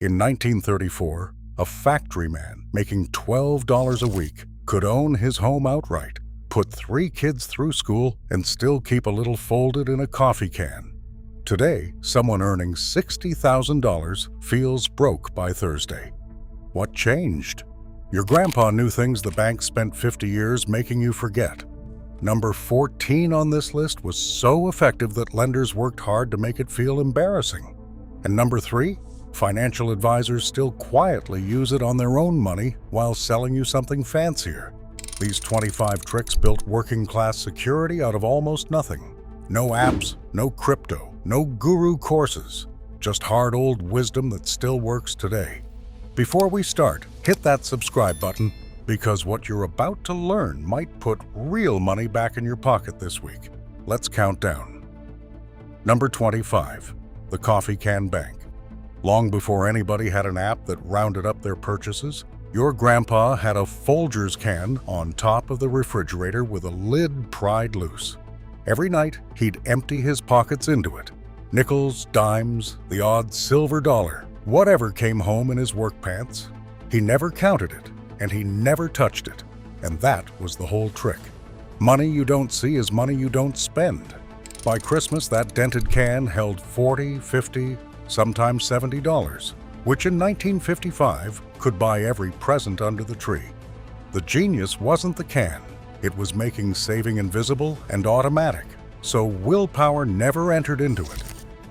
In 1934, a factory man making $12 a week could own his home outright, put 3 kids through school, and still keep a little folded in a coffee can. Today, someone earning $60,000 feels broke by Thursday. What changed? Your grandpa knew things the bank spent 50 years making you forget. Number 14 on this list was so effective that lenders worked hard to make it feel embarrassing. And number 3, financial advisors still quietly use it on their own money while selling you something fancier. These 25 tricks built working-class security out of almost nothing. No apps, no crypto, no guru courses, just hard old wisdom that still works today. Before we start, hit that subscribe button, because what you're about to learn might put real money back in your pocket this week. Let's count down. Number 25, the coffee can bank. Long before anybody had an app that rounded up their purchases, your grandpa had a Folgers can on top of the refrigerator with a lid pried loose. Every night, he'd empty his pockets into it. Nickels, dimes, the odd silver dollar, whatever came home in his work pants. He never counted it, and he never touched it. And that was the whole trick. Money you don't see is money you don't spend. By Christmas, that dented can held $40, $50, sometimes $70, which in 1955 could buy every present under the tree. The genius wasn't the can. It was making saving invisible and automatic, so willpower never entered into it.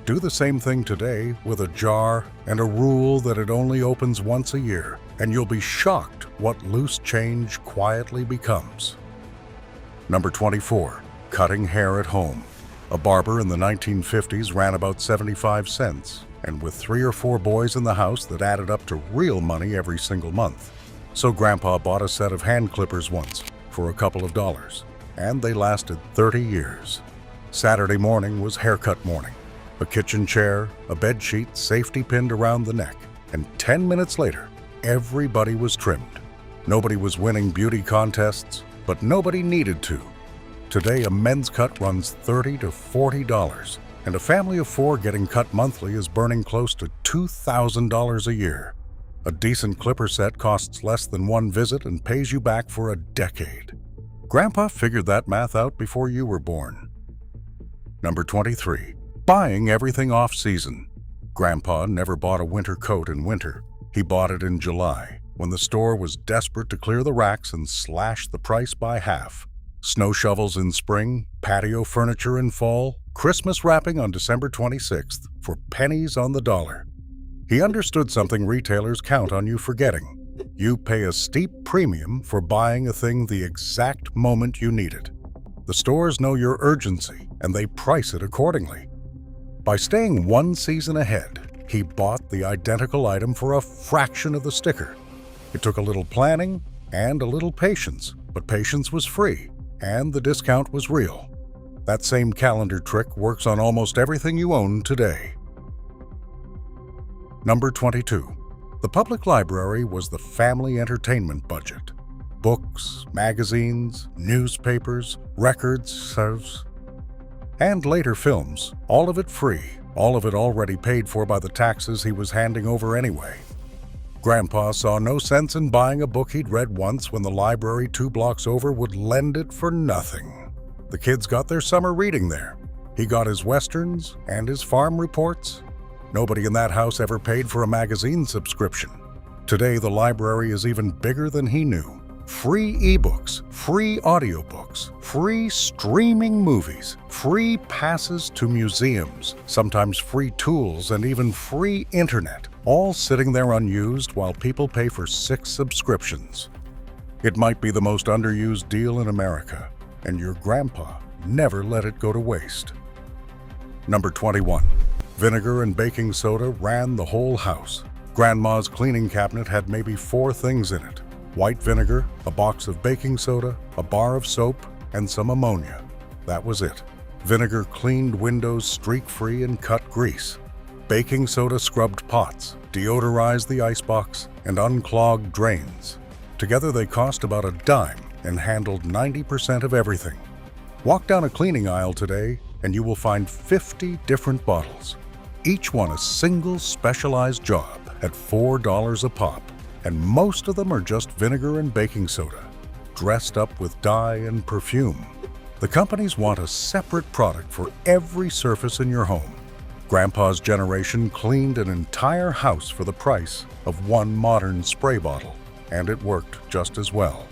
Do the same thing today with a jar and a rule that it only opens once a year, and you'll be shocked what loose change quietly becomes. Number 24, cutting hair at home. A barber in the 1950s ran about 75 cents, and with 3 or 4 boys in the house, that added up to real money every single month. So Grandpa bought a set of hand clippers once for a couple of dollars, and they lasted 30 years. Saturday morning was haircut morning. A kitchen chair, a bed sheet safety pinned around the neck, and 10 minutes later, everybody was trimmed. Nobody was winning beauty contests, but nobody needed to. Today, a men's cut runs $30 to $40, and a family of 4 getting cut monthly is burning close to $2,000 a year. A decent clipper set costs less than 1 visit and pays you back for a decade. Grandpa figured that math out before you were born. Number 23, buying everything off-season. Grandpa never bought a winter coat in winter. He bought it in July, when the store was desperate to clear the racks and slash the price by half. Snow shovels in spring, patio furniture in fall, Christmas wrapping on December 26th for pennies on the dollar. He understood something retailers count on you forgetting. You pay a steep premium for buying a thing the exact moment you need it. The stores know your urgency, and they price it accordingly. By staying 1 season ahead, he bought the identical item for a fraction of the sticker. It took a little planning and a little patience, but patience was free, and the discount was real. That same calendar trick works on almost everything you own today. Number 22. The public library was the family entertainment budget. Books, magazines, newspapers, records, and later films, all of it free, all of it already paid for by the taxes he was handing over anyway. Grandpa saw no sense in buying a book he'd read once when the library 2 blocks over would lend it for nothing. The kids got their summer reading there. He got his westerns and his farm reports. Nobody in that house ever paid for a magazine subscription. Today, the library is even bigger than he knew. Free ebooks, free audiobooks, free streaming movies, free passes to museums, sometimes free tools, and even free internet, all sitting there unused while people pay for 6 subscriptions. It might be the most underused deal in America, and your grandpa never let it go to waste. Number 21. Vinegar and baking soda ran the whole house. Grandma's cleaning cabinet had maybe 4 things in it: white vinegar, a box of baking soda, a bar of soap, and some ammonia. That was it. Vinegar cleaned windows streak-free and cut grease. Baking soda scrubbed pots, deodorized the icebox, and unclogged drains. Together they cost about a dime and handled 90% of everything. Walk down a cleaning aisle today and you will find 50 different bottles, each one a single specialized job. at $4 a pop, and most of them are just vinegar and baking soda, dressed up with dye and perfume. The companies want a separate product for every surface in your home. Grandpa's generation cleaned an entire house for the price of one modern spray bottle, and it worked just as well.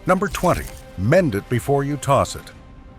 Number 20. Mend it before you toss it.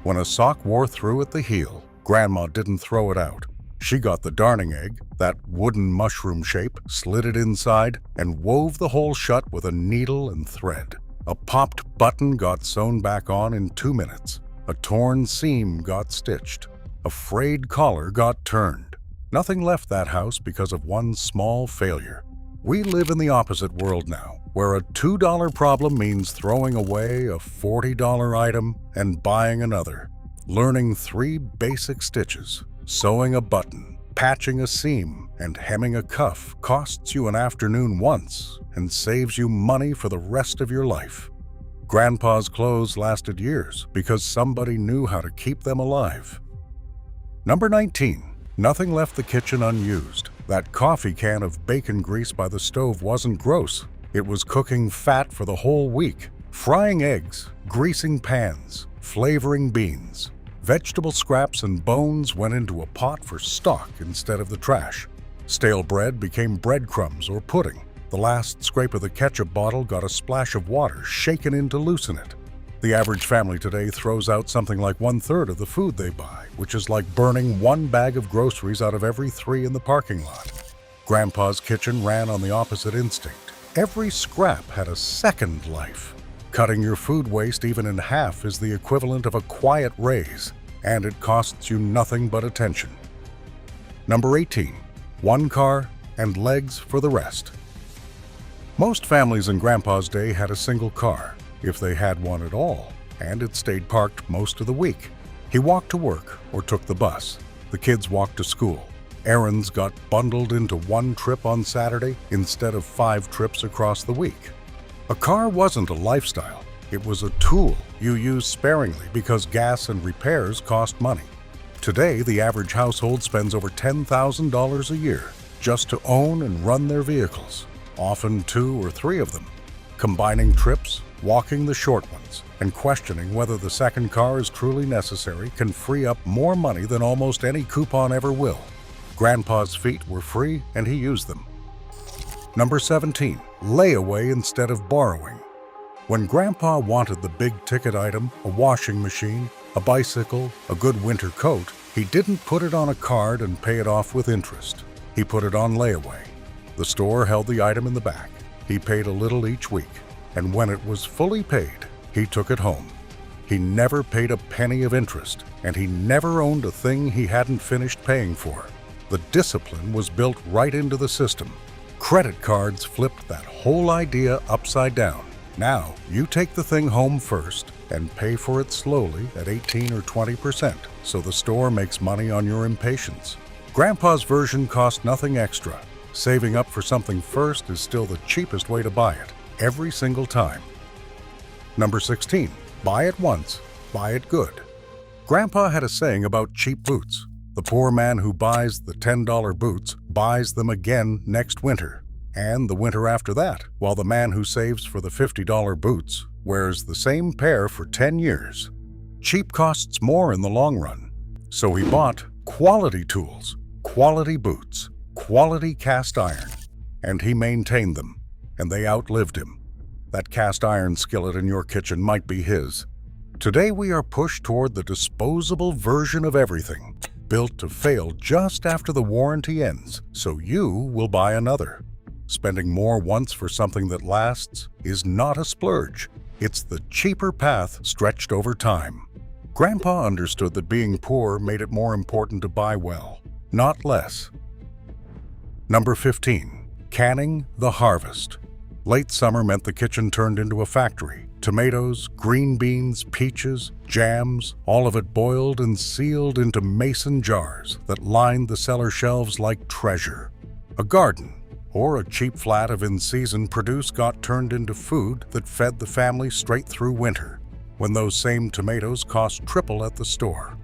When a sock wore through at the heel, Grandma didn't throw it out. She got the darning egg, that wooden mushroom shape, slid it inside, and wove the hole shut with a needle and thread. A popped button got sewn back on in 2 minutes. A torn seam got stitched. A frayed collar got turned. Nothing left that house because of one small failure. We live in the opposite world now, where a $2 problem means throwing away a $40 item and buying another. Learning 3 basic stitches, sewing a button, patching a seam, and hemming a cuff costs you an afternoon once and saves you money for the rest of your life. Grandpa's clothes lasted years because somebody knew how to keep them alive. Number 19. Nothing left the kitchen unused. That coffee can of bacon grease by the stove wasn't gross. It was cooking fat for the whole week, frying eggs, greasing pans, flavoring beans. Vegetable scraps and bones went into a pot for stock instead of the trash. Stale bread became breadcrumbs or pudding. The last scrape of the ketchup bottle got a splash of water shaken in to loosen it. The average family today throws out something like 1/3 of the food they buy, which is like burning 1 bag of groceries out of every 3 in the parking lot. Grandpa's kitchen ran on the opposite instinct. Every scrap had a second life. Cutting your food waste even in half is the equivalent of a quiet raise, and it costs you nothing but attention. Number 18. 1 car and legs for the rest. Most families in Grandpa's day had a single car, if they had one at all, and it stayed parked most of the week. He walked to work or took the bus. The kids walked to school. Errands got bundled into 1 trip on Saturday instead of 5 trips across the week. A car wasn't a lifestyle. It was a tool you used sparingly because gas and repairs cost money. Today, the average household spends over $10,000 a year just to own and run their vehicles, often 2 or 3 of them. Combining trips, walking the short ones, and questioning whether the second car is truly necessary can free up more money than almost any coupon ever will. Grandpa's feet were free and he used them. Number 17. Layaway instead of borrowing. When Grandpa wanted the big-ticket item, a washing machine, a bicycle, a good winter coat, he didn't put it on a card and pay it off with interest. He put it on layaway. The store held the item in the back. He paid a little each week, and when it was fully paid, he took it home. He never paid a penny of interest, and he never owned a thing he hadn't finished paying for. The discipline was built right into the system. Credit cards flipped that whole idea upside down. Now, you take the thing home first and pay for it slowly at 18 or 20%, so the store makes money on your impatience. Grandpa's version cost nothing extra. Saving up for something first is still the cheapest way to buy it, every single time. Number 16. Buy it once, buy it good. Grandpa had a saying about cheap boots. The poor man who buys the $10 boots buys them again next winter, and the winter after that, while the man who saves for the $50 boots wears the same pair for 10 years. Cheap costs more in the long run. So he bought quality tools, quality boots, quality cast iron, and he maintained them, and they outlived him. That cast iron skillet in your kitchen might be his. Today we are pushed toward the disposable version of everything, built to fail just after the warranty ends, so you will buy another. Spending more once for something that lasts is not a splurge. It's the cheaper path stretched over time. Grandpa understood that being poor made it more important to buy well, not less. Number 15. Canning the harvest. Late summer meant the kitchen turned into a factory. Tomatoes, green beans, peaches, jams, all of it boiled and sealed into mason jars that lined the cellar shelves like treasure. A garden or a cheap flat of in-season produce got turned into food that fed the family straight through winter, when those same tomatoes cost triple at the store.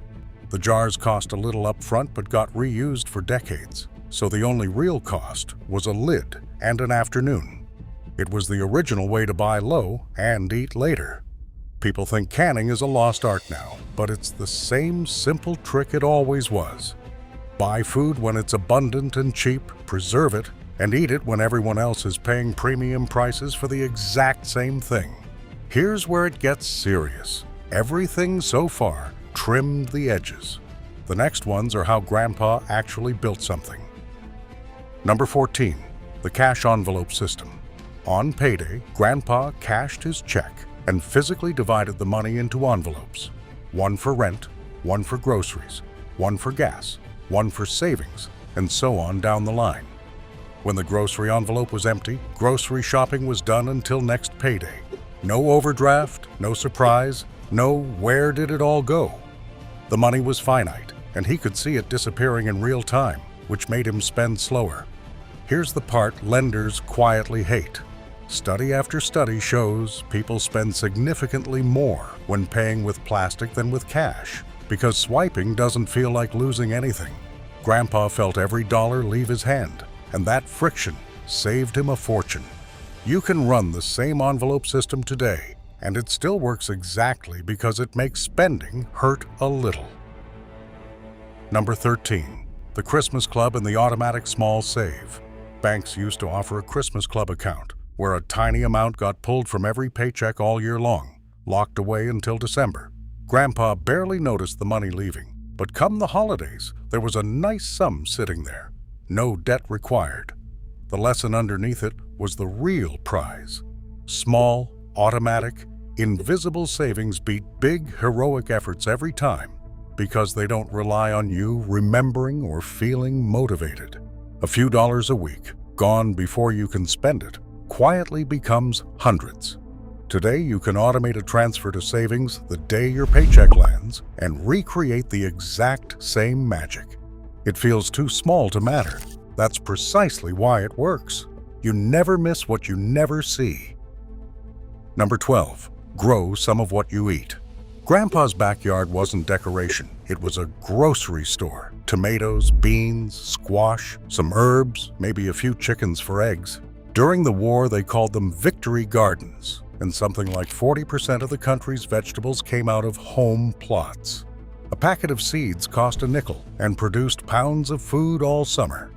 The jars cost a little up front but got reused for decades, so the only real cost was a lid and an afternoon. It was the original way to buy low and eat later. People think canning is a lost art now, but it's the same simple trick it always was. Buy food when it's abundant and cheap, preserve it, and eat it when everyone else is paying premium prices for the exact same thing. Here's where it gets serious. Everything so far trimmed the edges. The next ones are how Grandpa actually built something. Number 14, the cash envelope system. On payday, Grandpa cashed his check and physically divided the money into envelopes. One for rent, one for groceries, one for gas, one for savings, and so on down the line. When the grocery envelope was empty, grocery shopping was done until next payday. No overdraft, no surprise, no where did it all go. The money was finite, and he could see it disappearing in real time, which made him spend slower. Here's the part lenders quietly hate. Study after study shows people spend significantly more when paying with plastic than with cash, because swiping doesn't feel like losing anything. Grandpa felt every dollar leave his hand, and that friction saved him a fortune. You can run the same envelope system today, and it still works exactly because it makes spending hurt a little. Number 13, the Christmas Club and the automatic small save. Banks used to offer a Christmas Club account, where a tiny amount got pulled from every paycheck all year long, locked away until December. Grandpa barely noticed the money leaving, but come the holidays, there was a nice sum sitting there. No debt required. The lesson underneath it was the real prize. Small, automatic, invisible savings beat big, heroic efforts every time because they don't rely on you remembering or feeling motivated. A few dollars a week, gone before you can spend it, quietly becomes hundreds. Today, you can automate a transfer to savings the day your paycheck lands and recreate the exact same magic. It feels too small to matter. That's precisely why it works. You never miss what you never see. Number 12, grow some of what you eat. Grandpa's backyard wasn't decoration. It was a grocery store. Tomatoes, beans, squash, some herbs, maybe a few chickens for eggs. During the war, they called them victory gardens, and something like 40% of the country's vegetables came out of home plots. A packet of seeds cost a nickel and produced pounds of food all summer.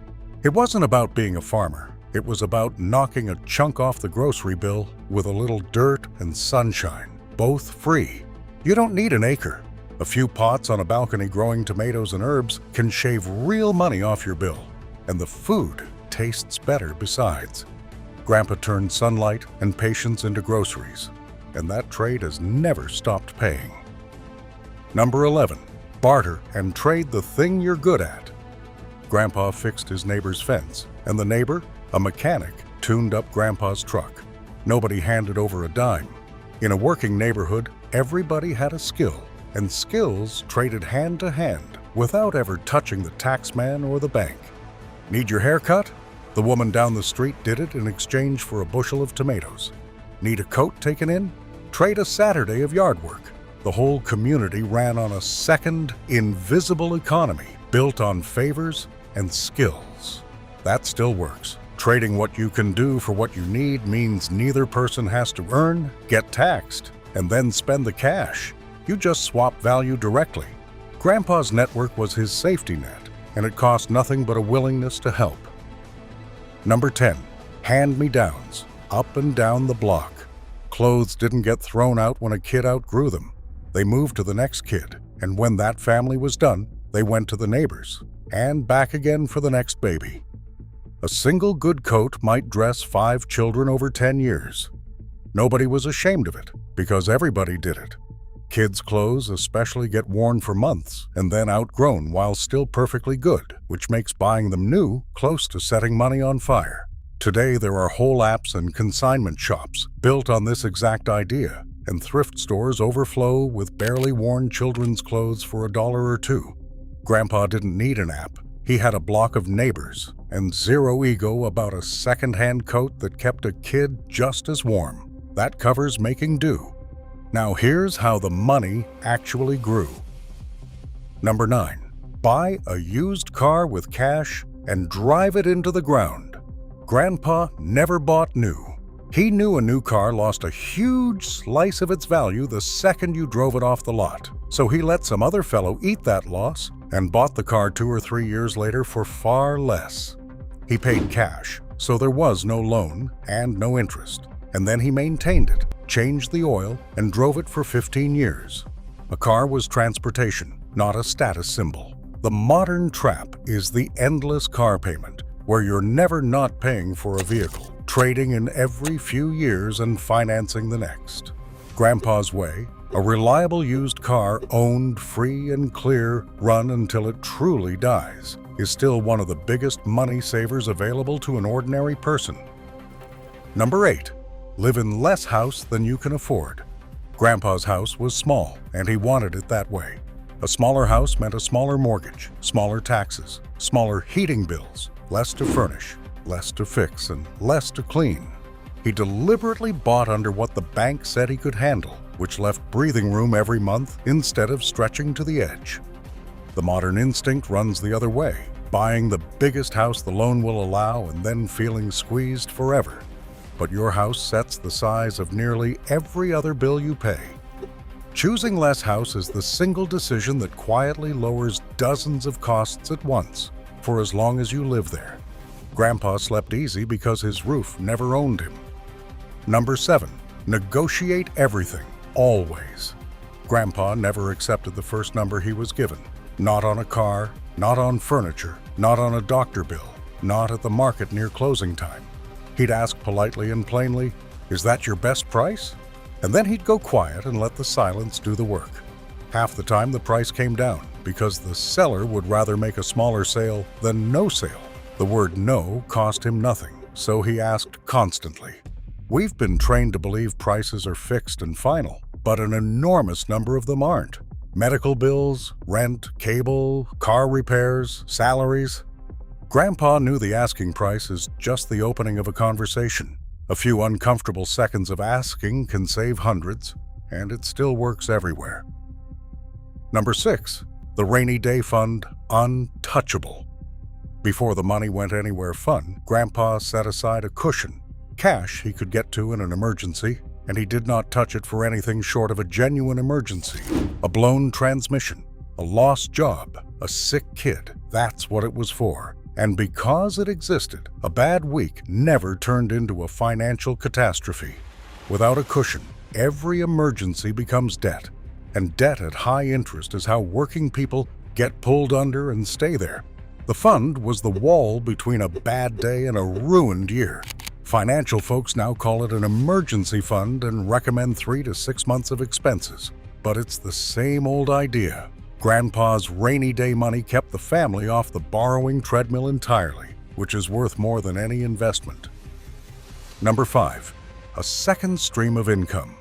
It wasn't about being a farmer. It was about knocking a chunk off the grocery bill with a little dirt and sunshine, both free. You don't need an acre. A few pots on a balcony growing tomatoes and herbs can shave real money off your bill, and the food tastes better besides. Grandpa turned sunlight and patience into groceries, and that trade has never stopped paying. Number 11, barter and trade the thing you're good at. Grandpa fixed his neighbor's fence, and the neighbor, a mechanic, tuned up Grandpa's truck. Nobody handed over a dime. In a working neighborhood, everybody had a skill, and skills traded hand to hand without ever touching the taxman or the bank. Need your hair cut? The woman down the street did it in exchange for a bushel of tomatoes. Need a coat taken in? Trade a Saturday of yard work. The whole community ran on a second, invisible economy built on favors and skills. That still works. Trading what you can do for what you need means neither person has to earn, get taxed, and then spend the cash. You just swap value directly. Grandpa's network was his safety net, and it cost nothing but a willingness to help. Number 10, hand-me-downs, up and down the block. Clothes didn't get thrown out when a kid outgrew them. They moved to the next kid, and when that family was done, they went to the neighbors, and back again for the next baby. A single good coat might dress 5 children over 10 years. Nobody was ashamed of it, because everybody did it. Kids' clothes especially get worn for months and then outgrown while still perfectly good, which makes buying them new close to setting money on fire. Today, there are whole apps and consignment shops built on this exact idea, and thrift stores overflow with barely worn children's clothes for $1 or $2. Grandpa didn't need an app. He had a block of neighbors and zero ego about a second-hand coat that kept a kid just as warm. That covers making do. Now here's how the money actually grew. Number 9, buy a used car with cash and drive it into the ground. Grandpa never bought new. He knew a new car lost a huge slice of its value the second you drove it off the lot, so he let some other fellow eat that loss and bought the car 2 or 3 years later for far less. He paid cash, so there was no loan and no interest, and then he maintained it, changed the oil, and drove it for 15 years. A car was transportation, not a status symbol. The modern trap is the endless car payment, where you're never not paying for a vehicle, trading in every few years and financing the next. Grandpa's way, a reliable used car owned free and clear, run until it truly dies, is still one of the biggest money savers available to an ordinary person. Number 8. Live in less house than you can afford. Grandpa's house was small, and he wanted it that way. A smaller house meant a smaller mortgage, smaller taxes, smaller heating bills, less to furnish, less to fix, and less to clean. He deliberately bought under what the bank said he could handle, which left breathing room every month instead of stretching to the edge. The modern instinct runs the other way, buying the biggest house the loan will allow and then feeling squeezed forever. But your house sets the size of nearly every other bill you pay. Choosing less house is the single decision that quietly lowers dozens of costs at once, for as long as you live there. Grandpa slept easy because his roof never owned him. Number 7. Negotiate everything, always. Grandpa never accepted the first number he was given. Not on a car, not on furniture, not on a doctor bill, not at the market near closing time. He'd ask politely and plainly, "Is that your best price?" And then he'd go quiet and let the silence do the work. Half the time the price came down because the seller would rather make a smaller sale than no sale. The word no cost him nothing, so he asked constantly. We've been trained to believe prices are fixed and final, but an enormous number of them aren't. Medical bills, rent, cable, car repairs, salaries. Grandpa knew the asking price is just the opening of a conversation. A few uncomfortable seconds of asking can save hundreds, and it still works everywhere. Number 6. The rainy day fund, untouchable. Before the money went anywhere fun, Grandpa set aside a cushion, cash he could get to in an emergency, and he did not touch it for anything short of a genuine emergency. A blown transmission, a lost job, a sick kid, that's what it was for. And because it existed, a bad week never turned into a financial catastrophe. Without a cushion, every emergency becomes debt, and debt at high interest is how working people get pulled under and stay there. The fund was the wall between a bad day and a ruined year. Financial folks now call it an emergency fund and recommend 3 to 6 months of expenses. But it's the same old idea. Grandpa's rainy day money kept the family off the borrowing treadmill entirely, which is worth more than any investment. Number 5. A second stream of income.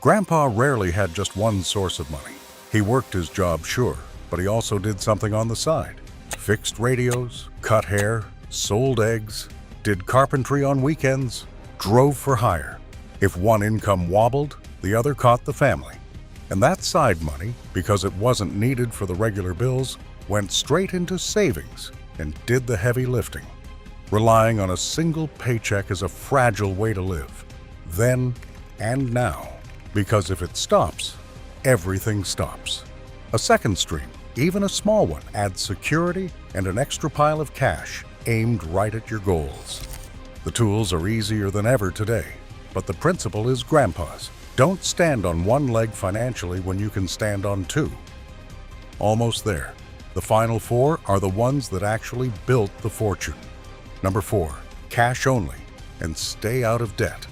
Grandpa rarely had just one source of money. He worked his job, sure, but he also did something on the side. Fixed radios, cut hair, sold eggs, did carpentry on weekends, drove for hire. If one income wobbled, the other caught the family. And that side money, because it wasn't needed for the regular bills, went straight into savings and did the heavy lifting. Relying on a single paycheck is a fragile way to live, then and now, because if it stops, everything stops. A second stream, even a small one, adds security and an extra pile of cash aimed right at your goals. The tools are easier than ever today, but the principle is Grandpa's. Don't stand on one leg financially when you can stand on two. Almost there. The final 4 are the ones that actually built the fortune. Number 4, cash only, and stay out of debt.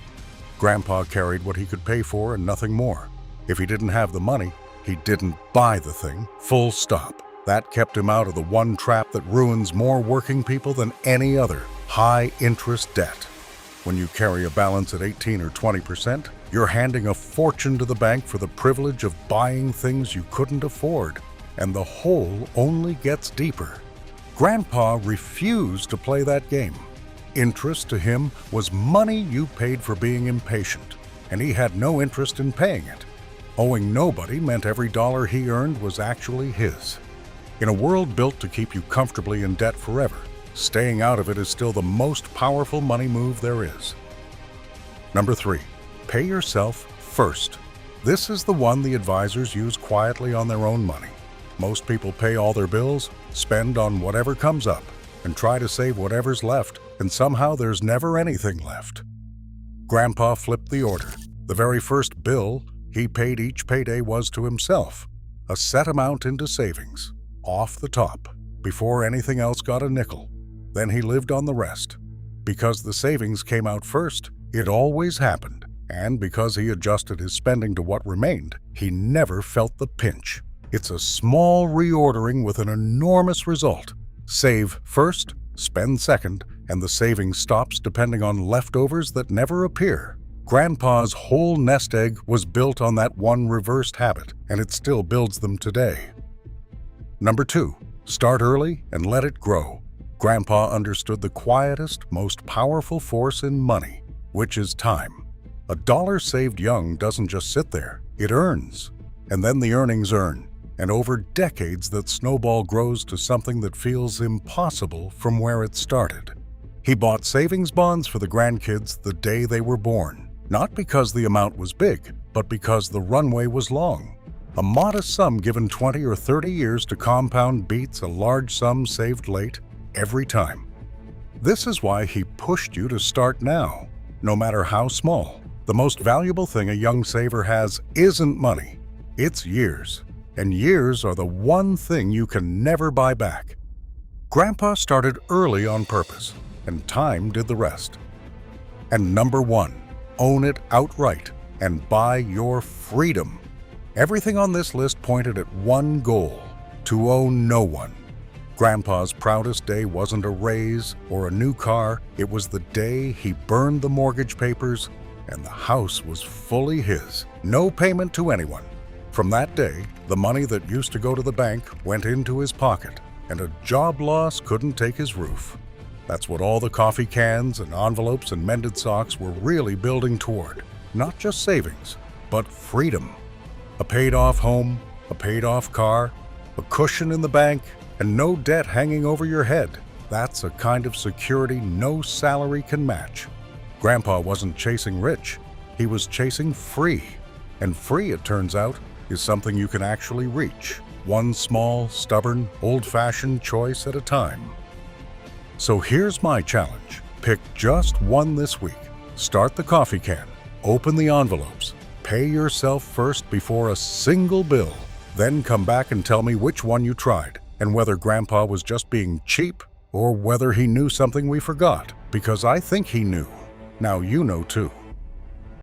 Grandpa carried what he could pay for and nothing more. If he didn't have the money, he didn't buy the thing, full stop. That kept him out of the one trap that ruins more working people than any other, high-interest debt. When you carry a balance at 18 or 20%, you're handing a fortune to the bank for the privilege of buying things you couldn't afford, and the hole only gets deeper. Grandpa refused to play that game. Interest to him was money you paid for being impatient, and he had no interest in paying it. Owing nobody meant every dollar he earned was actually his. In a world built to keep you comfortably in debt forever, staying out of it is still the most powerful money move there is. Number 3, pay yourself first. This is the one the advisors use quietly on their own money. Most people pay all their bills, spend on whatever comes up, and try to save whatever's left, and somehow there's never anything left. Grandpa flipped the order. The very first bill he paid each payday was to himself, a set amount into savings, off the top, before anything else got a nickel. Then he lived on the rest. Because the savings came out first, it always happened, and because he adjusted his spending to what remained, he never felt the pinch. It's a small reordering with an enormous result. Save first, spend second, and the savings stops depending on leftovers that never appear. Grandpa's whole nest egg was built on that one reversed habit, and it still builds them today. Number 2, start early and let it grow. Grandpa understood the quietest, most powerful force in money, which is time. A dollar saved young doesn't just sit there, it earns. And then the earnings earn. And over decades that snowball grows to something that feels impossible from where it started. He bought savings bonds for the grandkids the day they were born, not because the amount was big, but because the runway was long. A modest sum given 20 or 30 years to compound beats a large sum saved late every time. This is why he pushed you to start now, no matter how small. The most valuable thing a young saver has isn't money, it's years. And years are the one thing you can never buy back. Grandpa started early on purpose, and time did the rest. And number 1, own it outright and buy your freedom. Everything on this list pointed at one goal: to owe no one. Grandpa's proudest day wasn't a raise or a new car, it was the day he burned the mortgage papers and the house was fully his. No payment to anyone. From that day, the money that used to go to the bank went into his pocket, and a job loss couldn't take his roof. That's what all the coffee cans and envelopes and mended socks were really building toward. Not just savings, but freedom. A paid-off home, a paid-off car, a cushion in the bank, and no debt hanging over your head. That's a kind of security no salary can match. Grandpa wasn't chasing rich, he was chasing free. And free, it turns out, is something you can actually reach, one small, stubborn, old-fashioned choice at a time. So here's my challenge. Pick just one this week. Start the coffee can, open the envelopes, pay yourself first before a single bill, then come back and tell me which one you tried, and whether Grandpa was just being cheap or whether he knew something we forgot, because I think he knew. Now you know too.